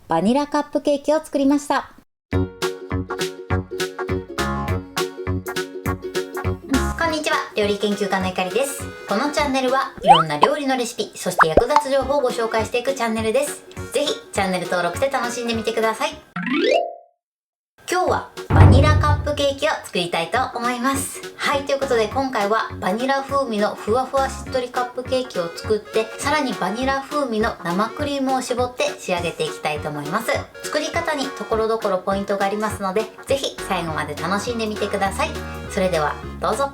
バニラカップケーキを作りました。こんにちは、料理研究家のゆかりです。このチャンネルはいろんな料理のレシピ、そして役立つ情報をご紹介していくチャンネルです。ぜひチャンネル登録して楽しんでみてください。今日はバニラカップケーキを作りたいと思います。はい、ということで今回はバニラ風味のふわふわしっとりカップケーキを作って、さらにバニラ風味の生クリームを絞って仕上げていきたいと思います。作り方にところどころポイントがありますので、ぜひ最後まで楽しんでみてください。それではどうぞ。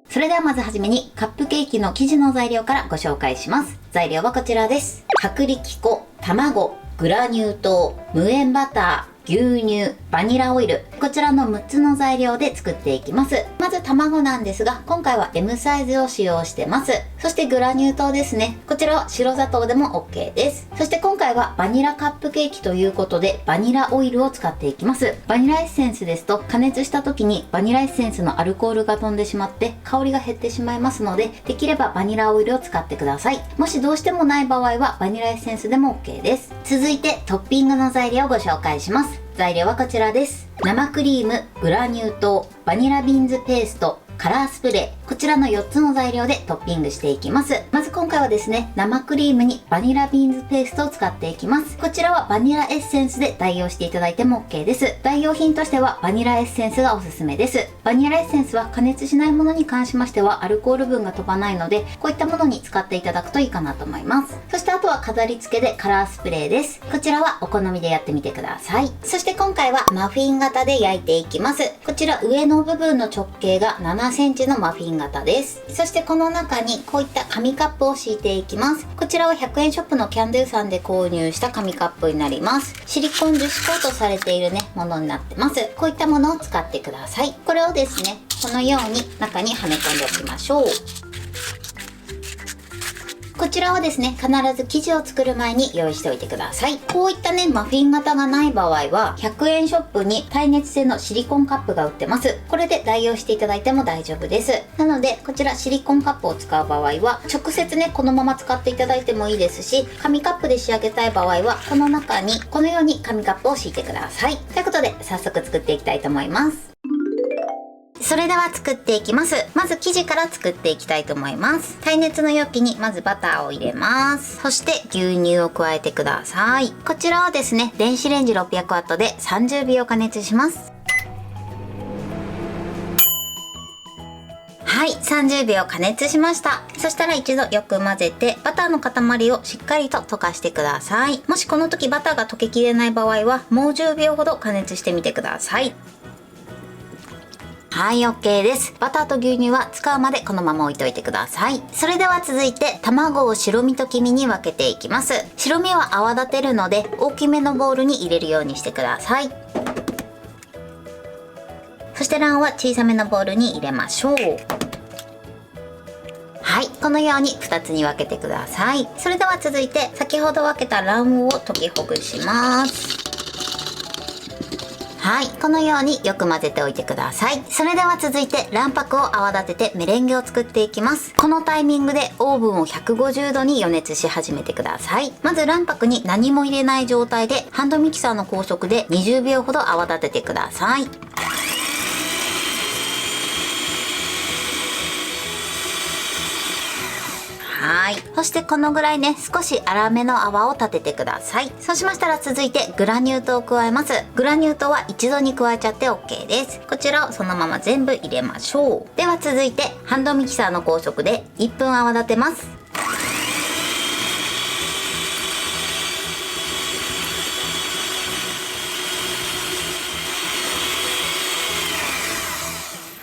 それではまずはじめにカップケーキの生地の材料からご紹介します。材料はこちらです。薄力粉、卵、グラニュー糖、無塩バター、牛乳、バニラオイル、こちらの6つの材料で作っていきます。まず卵なんですが、今回は M サイズを使用してます。そしてグラニュー糖ですね。こちらは白砂糖でも OK です。そして今回はバニラカップケーキということで、バニラオイルを使っていきます。バニラエッセンスですと、加熱した時にバニラエッセンスのアルコールが飛んでしまって香りが減ってしまいますので、できればバニラオイルを使ってください。もしどうしてもない場合はバニラエッセンスでも OK です。続いてトッピングの材料をご紹介します。材料はこちらです。生クリーム、グラニュー糖、バニラビーンズペースト、カラースプレー、こちらの4つの材料でトッピングしていきます。まず今回はですね、生クリームにバニラビーンズペーストを使っていきます。こちらはバニラエッセンスで代用していただいても OK です。代用品としてはバニラエッセンスがおすすめです。バニラエッセンスは加熱しないものに関しましてはアルコール分が飛ばないので、こういったものに使っていただくといいかなと思います。そしてあとは飾り付けでカラースプレーです。こちらはお好みでやってみてください。そして今回はマフィン型で焼いていきます。こちら上の部分の直径が7センチのマフィン型です。そしてこの中にこういった紙カップを敷いていきます。こちらは100円ショップのキャンドゥさんで購入した紙カップになります。シリコン樹脂コートされているね、ものになってます。こういったものを使ってください。これをですね、このように中にはめ込んでおきましょう。こちらはですね、必ず生地を作る前に用意しておいてください。こういったね、マフィン型がない場合は、100円ショップに耐熱性のシリコンカップが売ってます。これで代用していただいても大丈夫です。なので、こちらシリコンカップを使う場合は、直接ね、このまま使っていただいてもいいですし、紙カップで仕上げたい場合は、この中にこのように紙カップを敷いてください。ということで、早速作っていきたいと思います。それでは作っていきます。まず生地から作っていきたいと思います。耐熱の容器にまずバターを入れます。そして牛乳を加えてください。こちらはですね、電子レンジ 600W で30秒加熱します。はい、30秒加熱しました。そしたら一度よく混ぜて、バターの塊をしっかりと溶かしてください。もしこの時バターが溶けきれない場合は、もう10秒ほど加熱してみてください。はい、OK です。バターと牛乳は使うまでこのまま置いといてください。それでは続いて卵を白身と黄身に分けていきます。白身は泡立てるので大きめのボウルに入れるようにしてください。そして卵は小さめのボウルに入れましょう。はい、このように2つに分けてください。それでは続いて先ほど分けた卵黄を溶きほぐします。はい、このようによく混ぜておいてください。それでは続いて卵白を泡立ててメレンゲを作っていきます。このタイミングでオーブンを150度に予熱し始めてください。まず卵白に何も入れない状態でハンドミキサーの高速で20秒ほど泡立ててください。はい。そしてこのぐらいね、少し粗めの泡を立ててください。そうしましたら続いてグラニュー糖を加えます。グラニュー糖は一度に加えちゃって OK です。こちらをそのまま全部入れましょう。では続いてハンドミキサーの高速で1分泡立てます。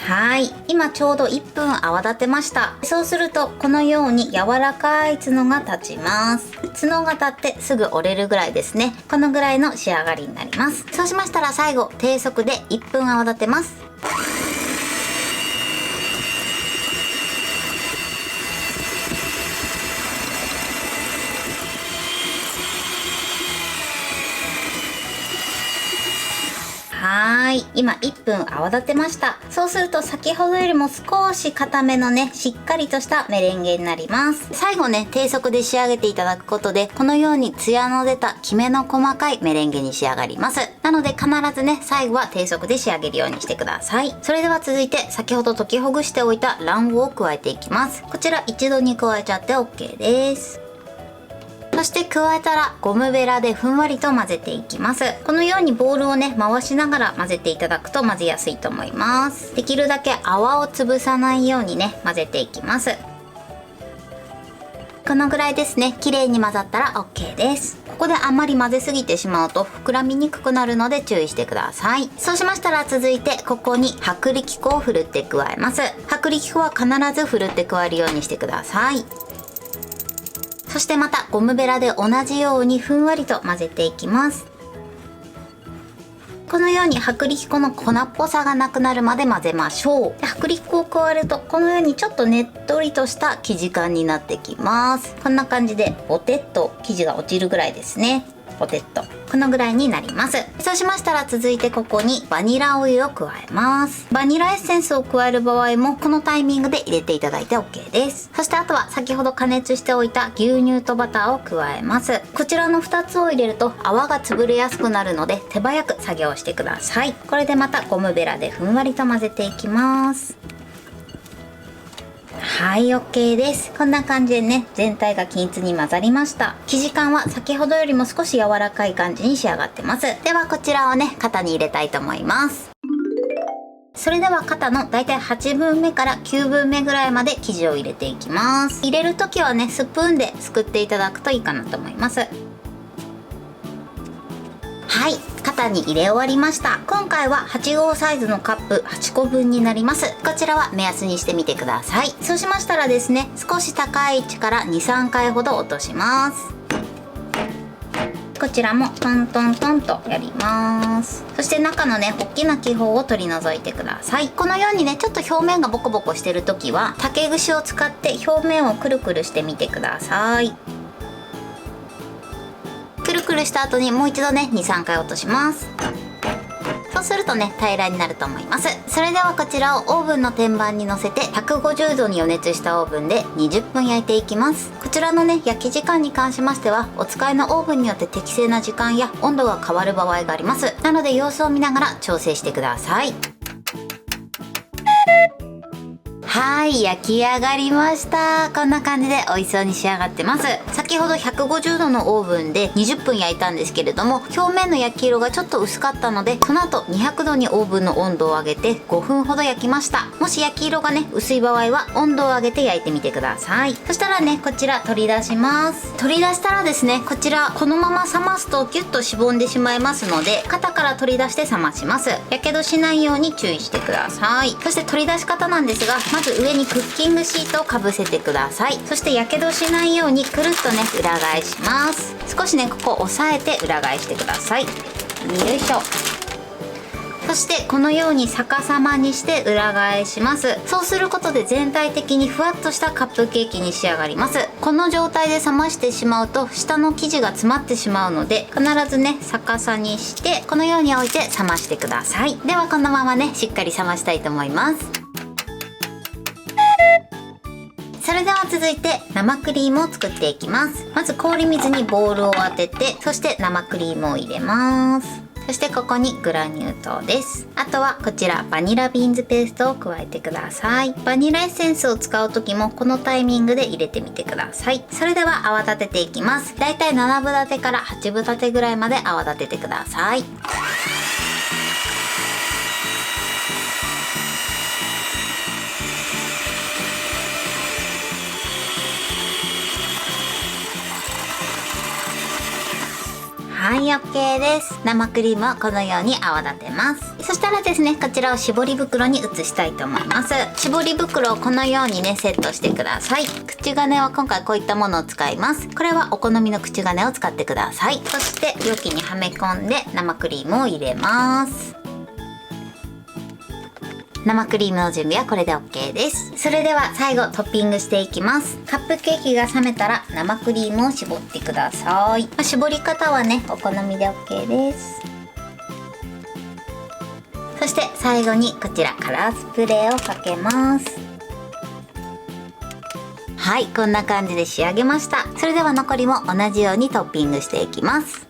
はい、今ちょうど1分泡立てました。そうするとこのように柔らかい角が立ちます。角が立ってすぐ折れるぐらいですね。このぐらいの仕上がりになります。そうしましたら最後低速で1分泡立てます。は今1分泡立てました。そうすると先ほどよりも少し固めのね、しっかりとしたメレンゲになります。最後ね、低速で仕上げていただくことで、このようにツヤの出たきめの細かいメレンゲに仕上がります。なので必ずね、最後は低速で仕上げるようにしてください。それでは続いて先ほど溶きほぐしておいた卵黄を加えていきます。こちら一度に加えちゃって OK です。そして加えたらゴムベラでふんわりと混ぜていきます。このようにボウルをね、回しながら混ぜていただくと混ぜやすいと思います。できるだけ泡を潰さないようにね、混ぜていきます。このぐらいですね。綺麗に混ざったら OK です。ここであんまり混ぜすぎてしまうと膨らみにくくなるので注意してください。そうしましたら続いてここに薄力粉をふるって加えます。薄力粉は必ずふるって加えるようにしてください。そしてまたゴムベラで同じようにふんわりと混ぜていきます。このように薄力粉の粉っぽさがなくなるまで混ぜましょう。薄力粉を加えるとこのようにちょっとねっとりとした生地感になってきます。こんな感じでボテッと生地が落ちるぐらいですね。ポテッとこのぐらいになります。そうしましたら続いてここにバニラオイルを加えます。バニラエッセンスを加える場合もこのタイミングで入れていただいて OK です。そしてあとは先ほど加熱しておいた牛乳とバターを加えます。こちらの2つを入れると泡が潰れやすくなるので手早く作業してください。これでまたゴムベラでふんわりと混ぜていきます。はい、 OK です。こんな感じでね、全体が均一に混ざりました。生地感は先ほどよりも少し柔らかい感じに仕上がってます。ではこちらをね、型に入れたいと思います。それでは型のだいたい8分目から9分目ぐらいまで生地を入れていきます。入れる時はね、スプーンですくっていただくといいかなと思います。はい、型に入れ終わりました。今回は8号サイズのカップ8個分になります。こちらは目安にしてみてください。そうしましたらですね、少し高い位置から 2,3 回ほど落とします。こちらもトントントンとやります。そして中のね、大きな気泡を取り除いてください。このようにね、ちょっと表面がボコボコしてる時は竹串を使って表面をくるくるしてみてください。くるくるした後にもう一度ね、 2,3 回落とします。そうするとね、平らになると思います。それではこちらをオーブンの天板に乗せて150度に予熱したオーブンで20分焼いていきます。こちらのね、焼き時間に関しましてはお使いのオーブンによって適正な時間や温度が変わる場合があります。なので様子を見ながら調整してください。はい、焼き上がりました。こんな感じで美味しそうに仕上がってます。先ほど150度のオーブンで20分焼いたんですけれども、表面の焼き色がちょっと薄かったので、その後200度にオーブンの温度を上げて5分ほど焼きました。もし焼き色がね、薄い場合は温度を上げて焼いてみてください。そしたらね、こちら取り出します。取り出したらですね、こちらこのまま冷ますとギュッとしぼんでしまいますので、型から取り出して冷まします。やけどしないように注意してください。そして取り出し方なんですが、まず上にクッキングシートをかぶせてください。そしてやけどしないようにくるっとね、裏返します。少しね、ここ押さえて裏返してください。よいしょ。そしてこのように逆さまにして裏返します。そうすることで全体的にふわっとしたカップケーキに仕上がります。この状態で冷ましてしまうと下の生地が詰まってしまうので、必ずね、逆さにしてこのように置いて冷ましてください。ではこのままね、しっかり冷ましたいと思います。それでは続いて生クリームを作っていきます。まず氷水にボウルを当てて、そして生クリームを入れます。そしてここにグラニュー糖です。あとはこちらバニラビーンズペーストを加えてください。バニラエッセンスを使う時もこのタイミングで入れてみてください。それでは泡立てていきます。だいたい7分立てから8分立てぐらいまで泡立ててください。はい、OK です。生クリームをこのように泡立てます。そしたらですね、こちらを絞り袋に移したいと思います。絞り袋をこのようにね、セットしてください。口金は今回こういったものを使います。これはお好みの口金を使ってください。そして容器にはめ込んで生クリームを入れます。生クリームの準備はこれで OK です。それでは最後トッピングしていきます。カップケーキが冷めたら生クリームを絞ってください。絞り方はね、お好みで OK です。して最後にこちらカラースプレーをかけます。はい、こんな感じで仕上げました。それでは残りも同じようにトッピングしていきます。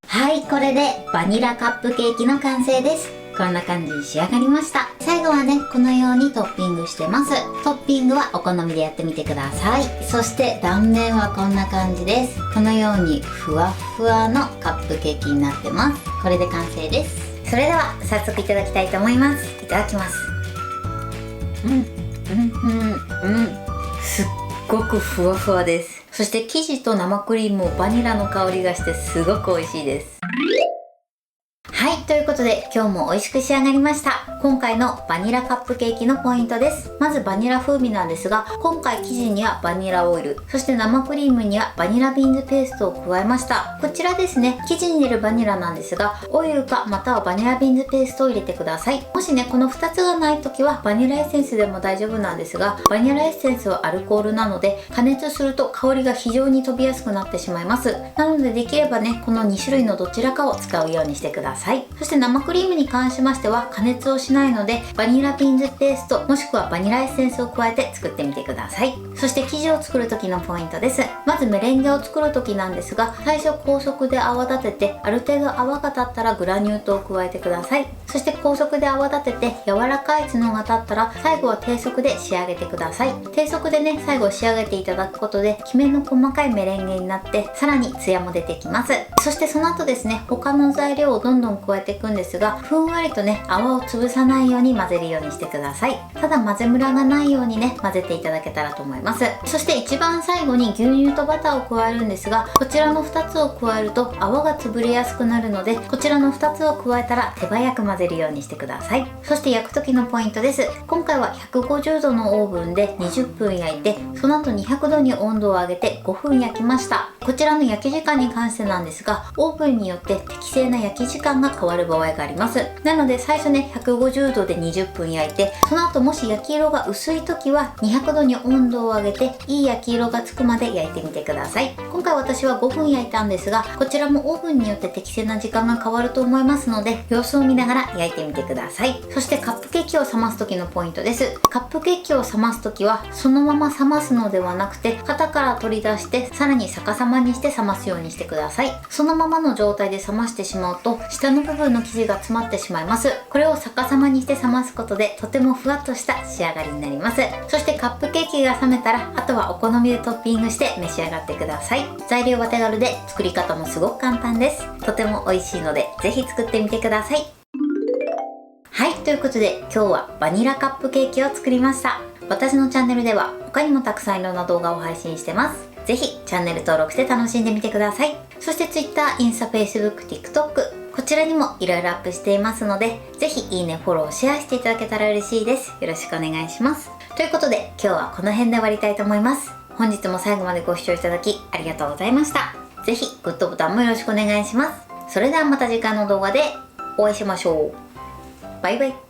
はい、これでバニラカップケーキの完成です。こんな感じに仕上がりました。最後はね、このようにトッピングしてます。トッピングはお好みでやってみてください。そして断面はこんな感じです。このようにふわふわのカップケーキになってます。これで完成です。それでは早速いただきたいと思います。いただきます。すっごくふわふわです。そして生地と生クリームバニラの香りがしてすごく美味しいです。はい、ということで今日も美味しく仕上がりました。今回のバニラカップケーキのポイントです。まずバニラ風味なんですが、今回生地にはバニラオイル、そして生クリームにはバニラビーンズペーストを加えました。こちらですね、生地に入れるバニラなんですが、オイルかまたはバニラビーンズペーストを入れてください。もしね、この2つがない時はバニラエッセンスでも大丈夫なんですが、バニラエッセンスはアルコールなので加熱すると香りが非常に飛びやすくなってしまいます。なのでできればね、この2種類のどちらかを使うようにしてください。そして生クリームに関しましては加熱をしないので、バニラビーンズペーストもしくはバニラエッセンスを加えて作ってみてください。そして生地を作る時のポイントです。まずメレンゲを作る時なんですが、最初高速で泡立てて、ある程度泡が立ったらグラニュー糖を加えてください。そして高速で泡立てて柔らかい角が立ったら、最後は低速で仕上げてください。低速でね、最後仕上げていただくことできめの細かいメレンゲになって、さらにツヤも出てきます。そしてその後ですね、他の材料をどんどん加えていくんですが、ふんわりとね、泡を潰さないように混ぜるようにしてください。ただ混ぜムラがないようにね、混ぜていただけたらと思います。そして一番最後に牛乳とバターを加えるんですが、こちらの2つを加えると泡が潰れやすくなるので、こちらの2つを加えたら手早く混ぜるようにしてください。そして焼く時のポイントです。今回は150度のオーブンで20分焼いて、その後200度に温度を上げて5分焼きました。こちらの焼き時間に関してなんですが、オーブンによって適正な焼き時間が変わる場合があります。なので最初ね、150度で20分焼いて、その後もし焼き色が薄い時は200度に温度を上げて、いい焼き色がつくまで焼いてみてください。今回私は5分焼いたんですが、こちらもオーブンによって適正な時間が変わると思いますので、様子を見ながら焼いてみてください。そしてカップケーキを冷ます時のポイントです。カップケーキを冷ます時はそのまま冷ますのではなくて、型から取り出してさらに逆さまにして冷ますようにしてください。そのままの状態で冷ましてしまうと、下の部分の生地が詰まってしまいます。これを逆さまにして冷ますことで、とてもふわっとした仕上がりになります。そしてカップケーキが冷めたら、あとはお好みでトッピングして召し上がってください。材料は手軽で作り方もすごく簡単です。とても美味しいのでぜひ作ってみてください。はい、ということで今日はバニラカップケーキを作りました。私のチャンネルでは他にもたくさんいろんな動画を配信してます。ぜひチャンネル登録して楽しんでみてください。そして Twitter、インスタ、Facebook、TikTok、こちらにもいろいろアップしていますので、ぜひいいね、フォロー、シェアしていただけたら嬉しいです。よろしくお願いします。ということで今日はこの辺で終わりたいと思います。本日も最後までご視聴いただきありがとうございました。ぜひグッドボタンもよろしくお願いします。それではまた次回の動画でお会いしましょう。バイバイ。